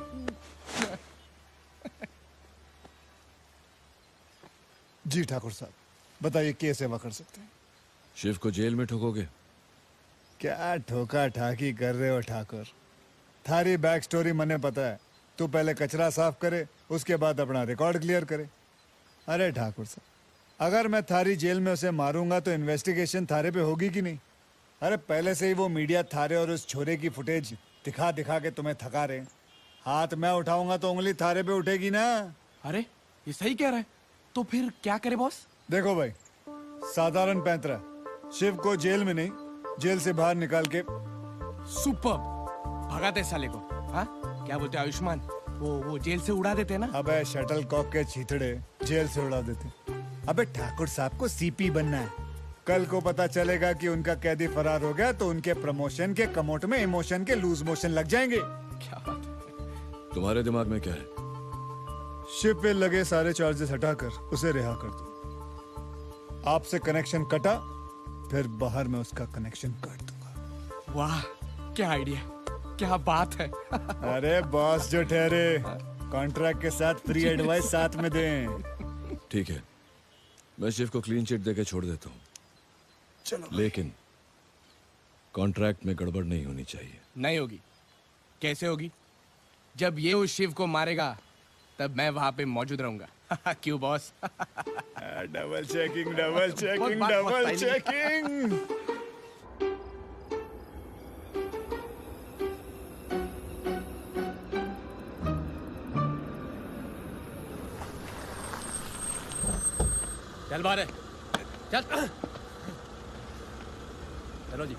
Speaker 11: जी ठाकुर साहब, बताइए क्या सेवा कर सकते हैं?
Speaker 6: शिव को जेल में ठोकोगे?
Speaker 11: क्या ठोका ठाकी कर रहे हो ठाकुर? थारी बैक स्टोरी मने पता है। तू पहले कचरा साफ करे, उसके बाद अपना रिकॉर्ड क्लियर करे। अरे ठाकुर साहब, अगर मैं थारी जेल में उसे मारूंगा तो इन्वेस्टिगेशन थारे पे होगी कि नहीं? अरे पहले से ही वो मीडिया थारे और उस छोरे की फुटेज दिखा दिखा के तुम्हें थका रहे। हाथ मैं उठाऊंगा तो उंगली थारे पे उठेगी ना।
Speaker 16: अरे ये सही कह रहा है। तो फिर क्या करे बॉस?
Speaker 11: देखो भाई, साधारण पैंतरा। शिव को जेल में नहीं, जेल से बाहर निकाल के
Speaker 16: सुपर भगाते साले को। हाँ क्या बोलते आयुष्मान, वो जेल से उड़ा देते ना।
Speaker 11: अबे शटल कॉक के चीथड़े जेल से उड़ा देते। अबे ठाकुर साहब को सीपी बनना है। कल को पता चलेगा कि उनका कैदी फरार हो गया तो उनके प्रमोशन के कमोट में इमोशन के लूज मोशन लग जाएंगे।
Speaker 16: क्या बात है?
Speaker 6: तुम्हारे दिमाग में क्या है?
Speaker 11: शिव पे लगे सारे चार्जेस हटाकर उसे रिहा कर दो। आपसे कनेक्शन कटा, फिर बाहर में उसका कनेक्शन काट दूंगा।
Speaker 16: वाह क्या आइडिया, क्या बात है।
Speaker 11: अरे बॉस जो ठहरे, कॉन्ट्रैक्ट के साथ फ्री एडवाइस साथ में दें।
Speaker 6: ठीक है, मैं शिव को क्लीन चिट देके छोड़ देता हूँ, लेकिन कॉन्ट्रैक्ट में गड़बड़ नहीं होनी चाहिए।
Speaker 16: नहीं होगी। कैसे होगी? जब ये उस शिव को मारेगा तब मैं वहां पे मौजूद रहूंगा। क्यों boss?
Speaker 11: Double checking, double checking, double checking.
Speaker 16: चल बाहर, चल चलो जी।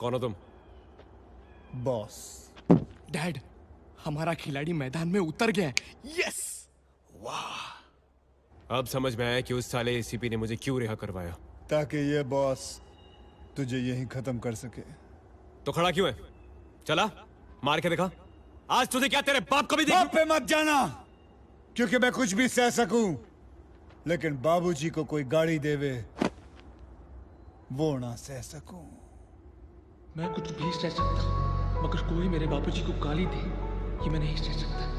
Speaker 2: कौन हो तुम?
Speaker 11: बॉस।
Speaker 16: डैड, हमारा खिलाड़ी मैदान में उतर गया है। यस!
Speaker 2: वाह! अब समझ में आया कि उस साले एसीपी ने मुझे क्यों रिहा करवाया।
Speaker 11: ताकि ये बॉस तुझे यहीं खत्म कर सके।
Speaker 2: तो खड़ा क्यों है? चला मार के दिखा। आज तुझे क्या तेरे बाप को भी देख।
Speaker 11: बाप पे मत जाना, क्योंकि मैं कुछ भी सह सकूं, लेकिन बाबूजी को कोई गाड़ी देवे वो ना सह सकूं।
Speaker 4: मैं कुछ भी सह सकता हूं, मगर कोई मेरे बापूजी को गाली दे ये मैं नहीं सह सकता।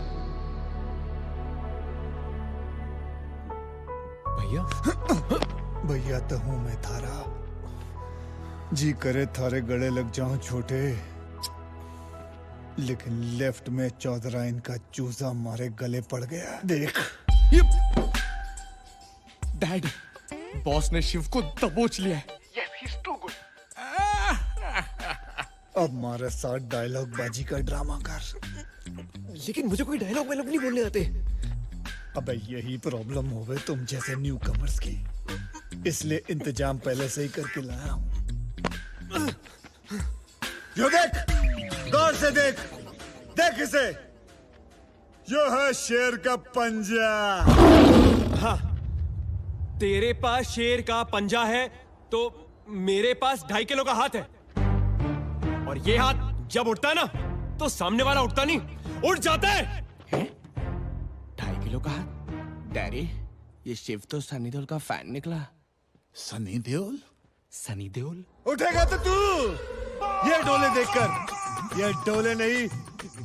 Speaker 2: भैया?
Speaker 11: भैया तो हूं मैं थारा, जी करे थारे गले लग जाऊं छोटे, लेकिन लेफ्ट में 14 इंच का चूजा मारे गले पड़ गया। देख
Speaker 16: डैड, बॉस ने शिव को दबोच लिया है।
Speaker 11: अब हमारे साथ डायलॉग बाजी का ड्रामा कर।
Speaker 2: लेकिन मुझे कोई डायलॉग वायलॉग नहीं बोलने आते।
Speaker 11: अबे यही प्रॉब्लम होवे तुम जैसे न्यू कमर्स की, इसलिए इंतजाम पहले से ही करके लाया हूं। यो देख, गौर से देख, देख इसे, यो है शेर का पंजा।
Speaker 2: हाँ, तेरे पास शेर का पंजा है तो मेरे पास 2.5 किलो का हाथ है, और ये हाथ जब उठता है ना तो सामने वाला उठता नहीं, उठ जाता है।
Speaker 16: 2.5 किलो का हाथ? डैडी, ये शिव तो सनी देओल का फैन निकला।
Speaker 5: सनी देओल?
Speaker 16: सनी देओल
Speaker 11: उठेगा तो तू ये डोले देखकर। ये डोले नहीं,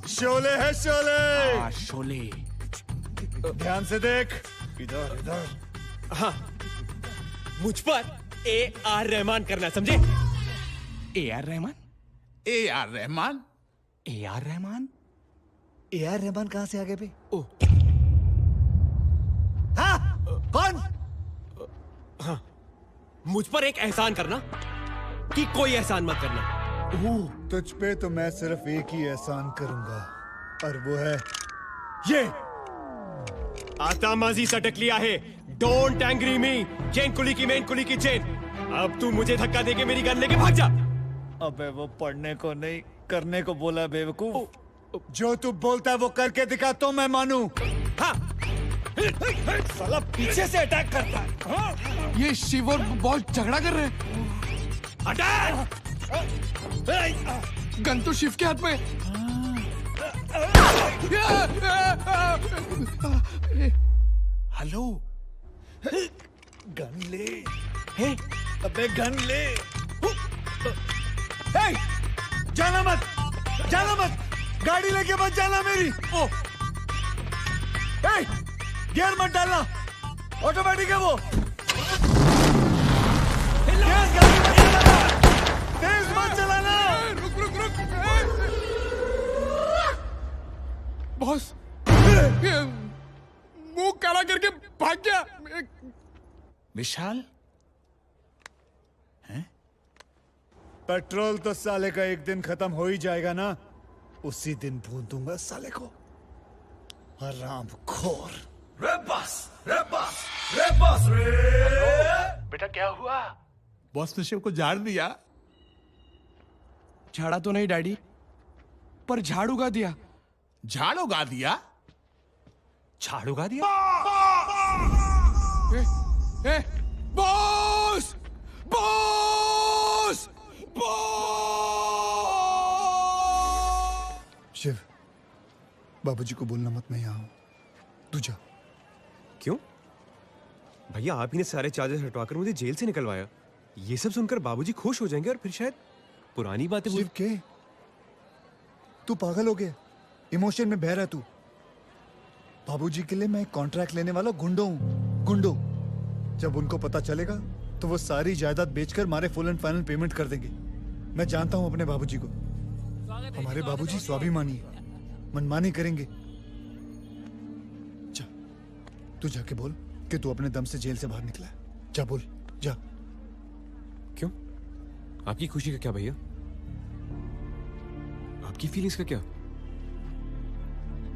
Speaker 11: शोले है शोले।
Speaker 16: शोले।
Speaker 11: ध्यान से देख, इधर इधर।
Speaker 2: हाँ, मुझ पर AR रहमान करना, समझे?
Speaker 16: AR Rahman?
Speaker 5: AR Rahman?
Speaker 16: AR Rahman?
Speaker 11: AR Rahman कहां से आ गए बे?
Speaker 2: मुझ पर एक एहसान करना कि कोई एहसान मत करना।
Speaker 11: तुझ पे तो मैं सिर्फ एक ही एहसान करूंगा और वो है ये।
Speaker 2: आता माजी सटक लिया है। Don't angry me. चेन कुली की मेन कुली की चेन। अब तू मुझे धक्का देके मेरी गन लेके भाग जा।
Speaker 11: अबे वो पढ़ने को नहीं करने को बोला बेवकूफ। जो तू बोलता है वो करके दिखा तो मैं मानू।
Speaker 2: हाँ।
Speaker 11: साला पीछे से अटैक करता है। हाँ?
Speaker 16: ये शिव और बहुत झगड़ा कर रहे हैं। गन तो शिव के हाथ में।
Speaker 11: हेलो। गन ले। अबे गन ले। जाना मत, जाना मत। गाड़ी लेके मत जाना मेरी। गियर मत डालना, ऑटोमेटिक है वो। तेज मत चलाना।
Speaker 16: रुक रुक रुक। बॉस मुंह काला करके भाग गया।
Speaker 8: विशाल
Speaker 11: पेट्रोल तो साले का एक दिन खत्म हो ही जाएगा ना। उसी दिन भून दूंगा साले को। हरामखोर।
Speaker 8: रे बस बेटा क्या हुआ? बॉस ने शिव को झाड़ दिया।
Speaker 16: झाड़ा तो नहीं डैडी, पर झाड़ उगा दिया।
Speaker 8: झाड़ उगा दिया?
Speaker 2: झाड़ उगा दिया?
Speaker 16: बॉस बॉस
Speaker 11: शिव, बाबूजी को बोलना मत मैं यहाँ हूं। तू जा।
Speaker 2: क्यों? भैया आप ही ने सारे चार्जेस हटवाकर मुझे जेल से निकलवाया। ये सब सुनकर बाबूजी खुश हो जाएंगे और फिर शायद पुरानी बातें
Speaker 11: शिव के तू पागल हो गया। इमोशन में बह रहा तू। बाबूजी के लिए मैं एक कॉन्ट्रैक्ट लेने वाला गुंडो हूं। गुंडो। जब उनको पता चलेगा तो वो सारी जायदाद बेचकर हमारे फुल एंड फाइनल पेमेंट कर देंगे। मैं जानता हूं अपने बाबूजी को। हमारे बाबूजी स्वाभिमानी है, मनमानी करेंगे। जा, तू जाके बोल कि तू अपने दम से जेल से बाहर निकला है। जा बोल, जा।
Speaker 2: क्यों? आपकी खुशी का क्या भैया? आपकी फीलिंग्स का क्या?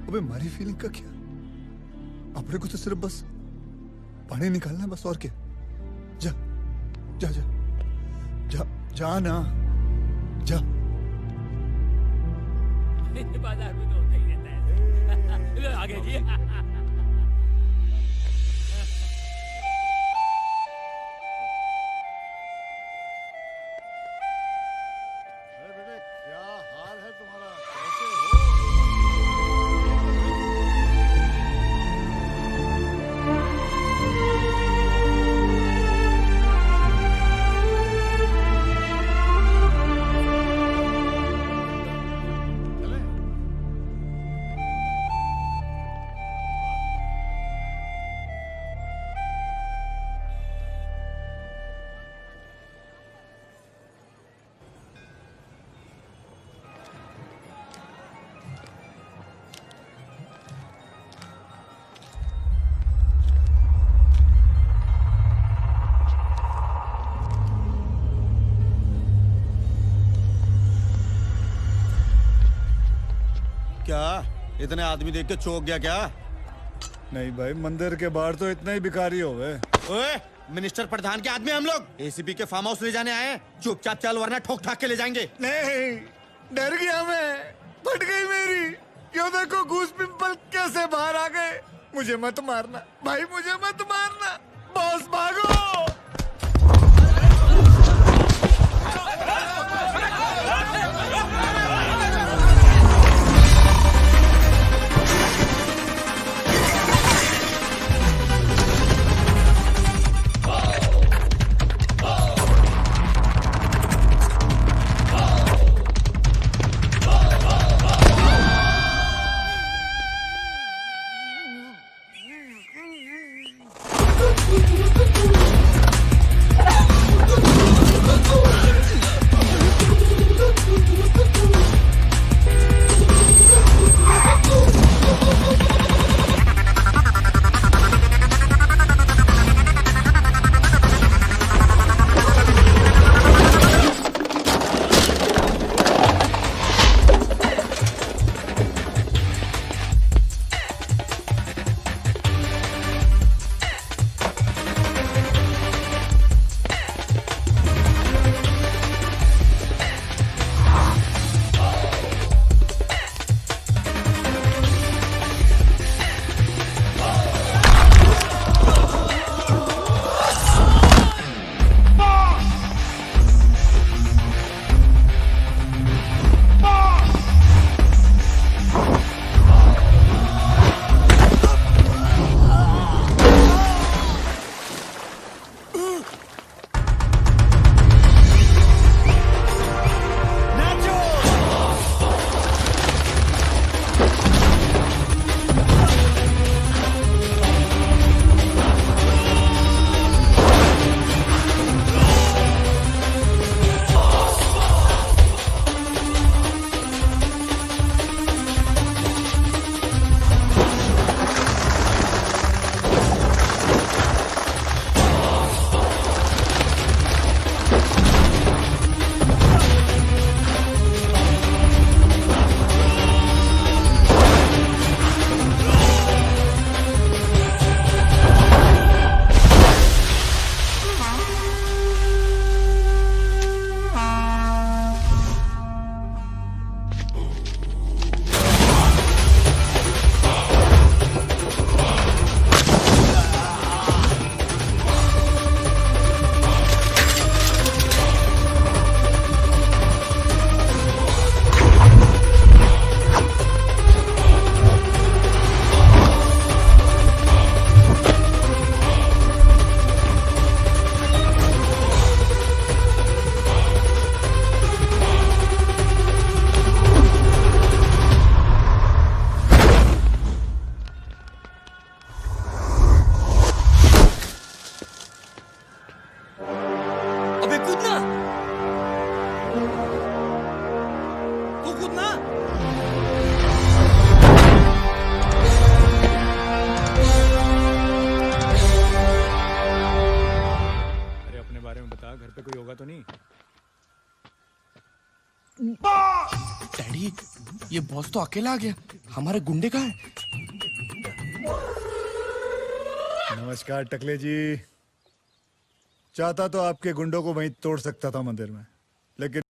Speaker 11: अबे हमारी फीलिंग का क्या? अपने को तो सिर्फ बस पानी निकालना है, बस। और क्या? जा जा जा जा जा ना, जा।
Speaker 17: बाजार में तो होता ही रहता है। आगे जी।
Speaker 11: क्या हाल है तुम्हारा?
Speaker 12: क्या इतने आदमी देख के चौंक गया क्या?
Speaker 11: नहीं भाई, मंदिर के बाहर तो इतने ही भिखारी हो गए।
Speaker 12: ओए, मिनिस्टर प्रधान के आदमी हम लोग एसीपी के फार्म हाउस ले जाने आए हैं। चुपचाप चल वरना ठोक ठाक के ले जाएंगे।
Speaker 11: नहीं, डर गया मैं। फट गई मेरी। क्यों देखो घूस पिंपल कैसे बाहर आ गए। मुझे मत मारना भाई, मुझे मत मारना। बॉस भागो।
Speaker 16: डैडी, ये बॉस तो अकेला आ गया, हमारे गुंडे कहाँ हैं?
Speaker 11: नमस्कार टकले जी। चाहता तो आपके गुंडों को वहीं तोड़ सकता था मंदिर में, लेकिन